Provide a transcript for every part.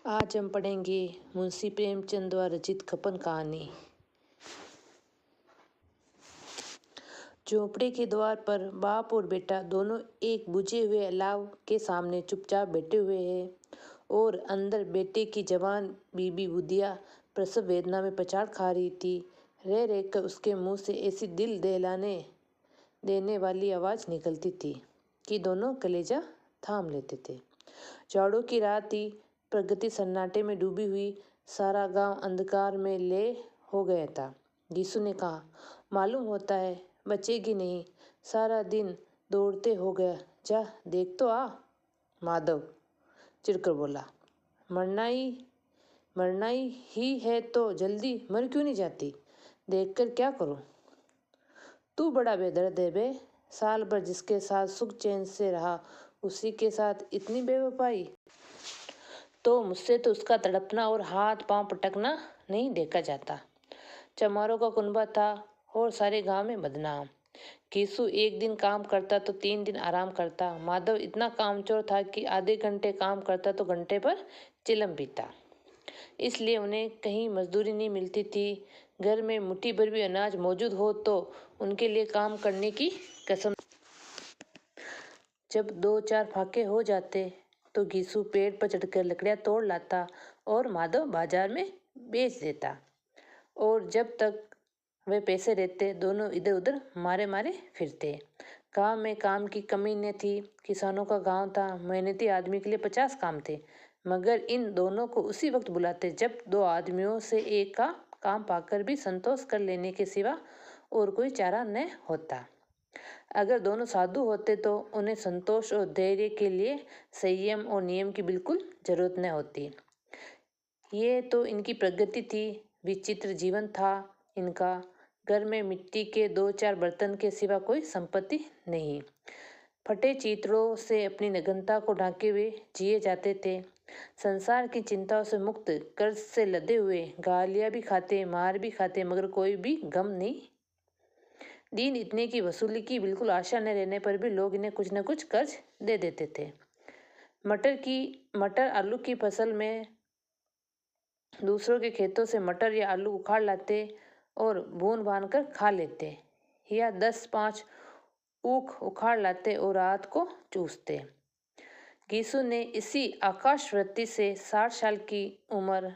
आज हम पढ़ेंगे मुंशी प्रेमचंद द्वारा रचित खपन कहानी। झोंपड़े के द्वार पर बाप और बेटा दोनों एक बुझे हुए अलाव के सामने चुपचाप बैठे हुए हैं और अंदर बेटे की जवान बीबी बुधिया प्रसव वेदना में पछाड़ खा रही थी। रह रहकर उसके मुंह से ऐसी दिल दहलाने देने वाली आवाज़ निकलती थी कि दोनों कलेजा थाम लेते थे। जाड़ों की रात थी। प्रगति सन्नाटे में डूबी हुई। सारा गांव अंधकार में ले हो गया था। गीसू ने कहा, मालूम होता है बचेगी नहीं। सारा दिन दौड़ते हो गया। जा देख तो आ। माधव चिढ़कर बोला, मरना ही है तो जल्दी मर क्यों नहीं जाती? देखकर क्या करूं? तू बड़ा बेदर्द है बे। साल भर जिसके साथ सुख चैन से रहा उसी के साथ इतनी बेवफाई। तो मुझसे तो उसका तड़पना और हाथ पांव पटकना नहीं देखा जाता। चमारों का कुनबा था और सारे गांव में बदनाम। कीसू एक दिन काम करता तो 3 दिन आराम करता। माधव इतना कामचोर था कि आधे घंटे काम करता तो घंटे पर चिलम पीता। इसलिए उन्हें कहीं मजदूरी नहीं मिलती थी। घर में मुट्ठी भर भी अनाज मौजूद हो तो उनके लिए काम करने की कसम। जब 2-4 फाके हो जाते तो घीसू पेड़ पर चढ़कर लकड़ियां तोड़ लाता और माधव बाजार में बेच देता। और जब तक वे पैसे रहते दोनों इधर उधर मारे मारे फिरते। गांव में काम की कमी न थी। किसानों का गांव था। मेहनती आदमी के लिए 50 काम थे। मगर इन दोनों को उसी वक्त बुलाते जब 2 आदमियों से एक का काम पाकर भी संतोष कर लेने के सिवा और कोई चारा न होता। अगर दोनों साधु होते तो उन्हें संतोष और धैर्य के लिए संयम और नियम की बिल्कुल जरूरत न होती। ये तो इनकी प्रगति थी। विचित्र जीवन था इनका। घर में मिट्टी के 2-4 बर्तन के सिवा कोई संपत्ति नहीं। फटे चीतड़ों से अपनी नग्नता को ढांके हुए जिए जाते थे। संसार की चिंताओं से मुक्त, कर्ज से लदे हुए, गालियां भी खाते, मार भी खाते, मगर कोई भी गम नहीं। दिन इतने की वसूली की बिल्कुल आशा न रहने पर भी लोग इन्हें कुछ न कुछ कर्ज दे देते थे। मटर आलू की फसल में दूसरों के खेतों से मटर या आलू उखाड़ लाते और भून भान कर खा लेते, या 10-5 ऊख उखाड़ लाते और रात को चूसते। गीसू ने इसी आकाशवृत्ति से 60 साल की उम्र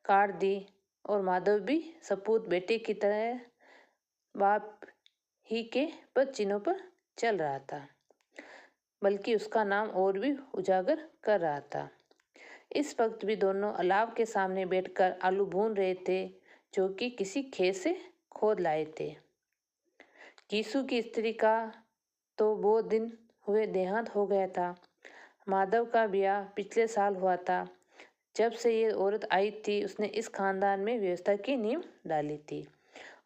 काट दी और माधव भी सपूत बेटे की तरह बाप ही के पद चिन्हों पर चल रहा था, बल्कि उसका नाम और भी उजागर कर रहा था। इस वक्त भी दोनों अलाव के सामने बैठकर आलू भून रहे थे जो कि किसी खेत से खोद लाए थे। गीसू की स्त्री का तो वो दिन हुए देहांत हो गया था। माधव का ब्याह पिछले साल हुआ था। जब से ये औरत आई थी उसने इस खानदान में व्यवस्था की नींव डाली थी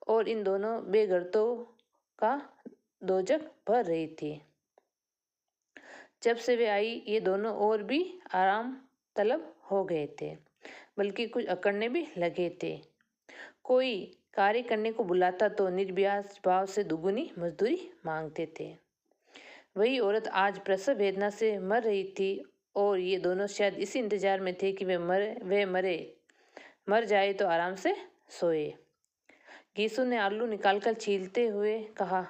और इन दोनों बेगरतों का दोजक भर रही थी। जब से वे आई ये दोनों और भी आराम तलब हो गए थे, बल्कि कुछ अकड़ने भी लगे थे। कोई कार्य करने को बुलाता तो निर्ब्याज भाव से दुगुनी मजदूरी मांगते थे। वही औरत आज प्रसव वेदना से मर रही थी और ये दोनों शायद इसी इंतजार में थे कि मर जाए तो आराम से सोए। गीसू ने आलू निकालकर छीलते हुए कहा,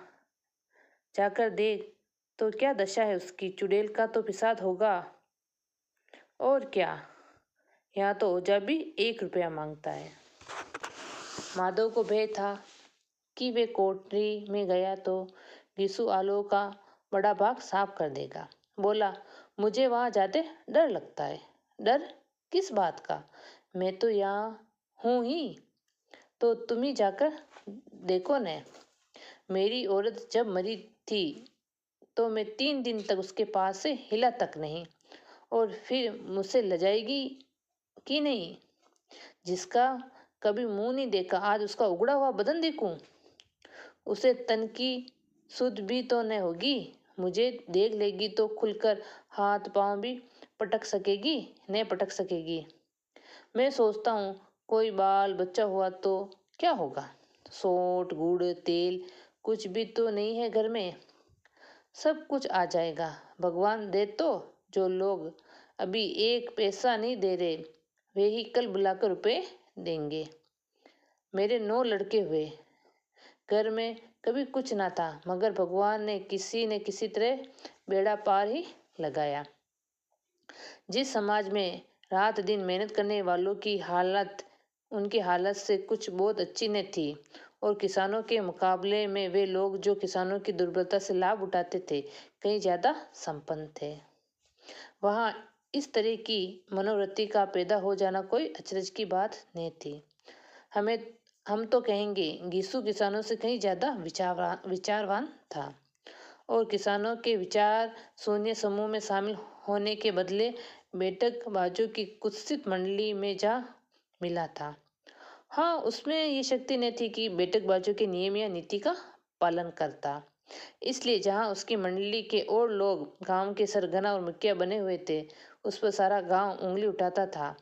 जाकर देख तो क्या दशा है उसकी। चुड़ैल का तो पिसाद होगा। और क्या, यहाँ तो ओझा भी 1 रुपया मांगता है। माधव को भय था कि वे कोठरी में गया तो गीसू आलू का बड़ा भाग साफ कर देगा। बोला, मुझे वहाँ जाते डर लगता है। डर किस बात का? मैं तो यहाँ हूँ ही। तो तुम ही जाकर देखो न। मेरी औरत जब मरी थी तो मैं 3 दिन तक उसके पास से हिला तक नहीं, और फिर मुझसे लजाएगी कि नहीं? जिसका कभी मुंह नहीं देखा आज उसका उगड़ा हुआ बदन देखूं। उसे तन की सुध भी तो न होगी। मुझे देख लेगी तो खुलकर हाथ पांव भी पटक सकेगी। मैं सोचता हूँ कोई बाल बच्चा हुआ तो क्या होगा। सोंठ गुड़ तेल कुछ भी तो नहीं है घर में। सब कुछ आ जाएगा। भगवान दे तो जो लोग अभी एक पैसा नहीं दे रहे, वे ही कल बुलाकर रुपए देंगे। मेरे 9 लड़के हुए, घर में कभी कुछ ना था, मगर भगवान ने किसी तरह बेड़ा पार ही लगाया। जिस समाज में रात दिन मेहनत करने वालों की हालत उनकी हालत से कुछ बहुत अच्छी न थी, और किसानों के मुकाबले में वे लोग जो किसानों की दुर्बलता से लाभ उठाते थे कहीं ज़्यादा संपन्न थे, वहाँ इस तरह की मनोवृत्ति का पैदा हो जाना कोई अचरज की बात नहीं थी। हम तो कहेंगे गीसू किसानों से कहीं ज़्यादा विचारवान था, और किसानों के विचार शून्य समूह में शामिल होने के बदले बैठकबाजों की कुत्सित मंडली में जा मिला था। हाँ, उसमें ये शक्ति नहीं थी कि बैठकबाजों के नियम या नीति का पालन करता, इसलिए जहाँ उसकी मंडली के और लोग गांव के सरगना और मुखिया बने हुए थे, उस पर सारा गांव उंगली उठाता था।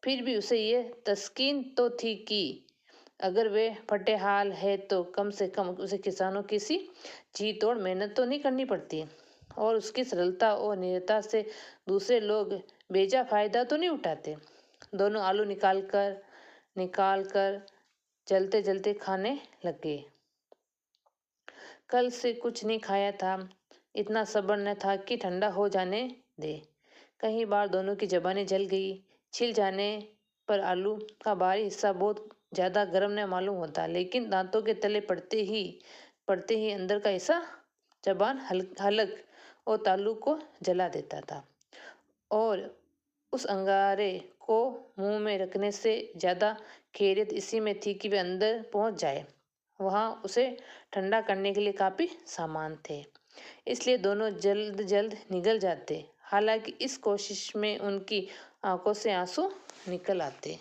फिर भी उसे ये तस्कीन तो थी कि अगर वे फटे हाल है तो कम से कम उसे किसानों की सी जी तोड़ मेहनत तो नहीं करनी पड़ती, और उसकी सरलता और निरता से दूसरे लोग बेजा फायदा तो नहीं उठाते। दोनों आलू निकाल कर जलते जलते खाने लगे। कल से कुछ नहीं खाया था, इतना सब्र न था कि ठंडा हो जाने दे। कई बार दोनों की जबानें जल गई। छिल जाने पर आलू का बाहरी हिस्सा बहुत ज़्यादा गर्म न मालूम होता, लेकिन दांतों के तले पड़ते ही अंदर का हिस्सा जबान हलक और तालू को जला देता था, और उस अंगारे को मुंह में रखने से ज़्यादा खैरियत इसी में थी कि वे अंदर पहुंच जाए। वहाँ उसे ठंडा करने के लिए काफ़ी सामान थे, इसलिए दोनों जल्द निगल जाते। हालांकि इस कोशिश में उनकी आंखों से आंसू निकल आते।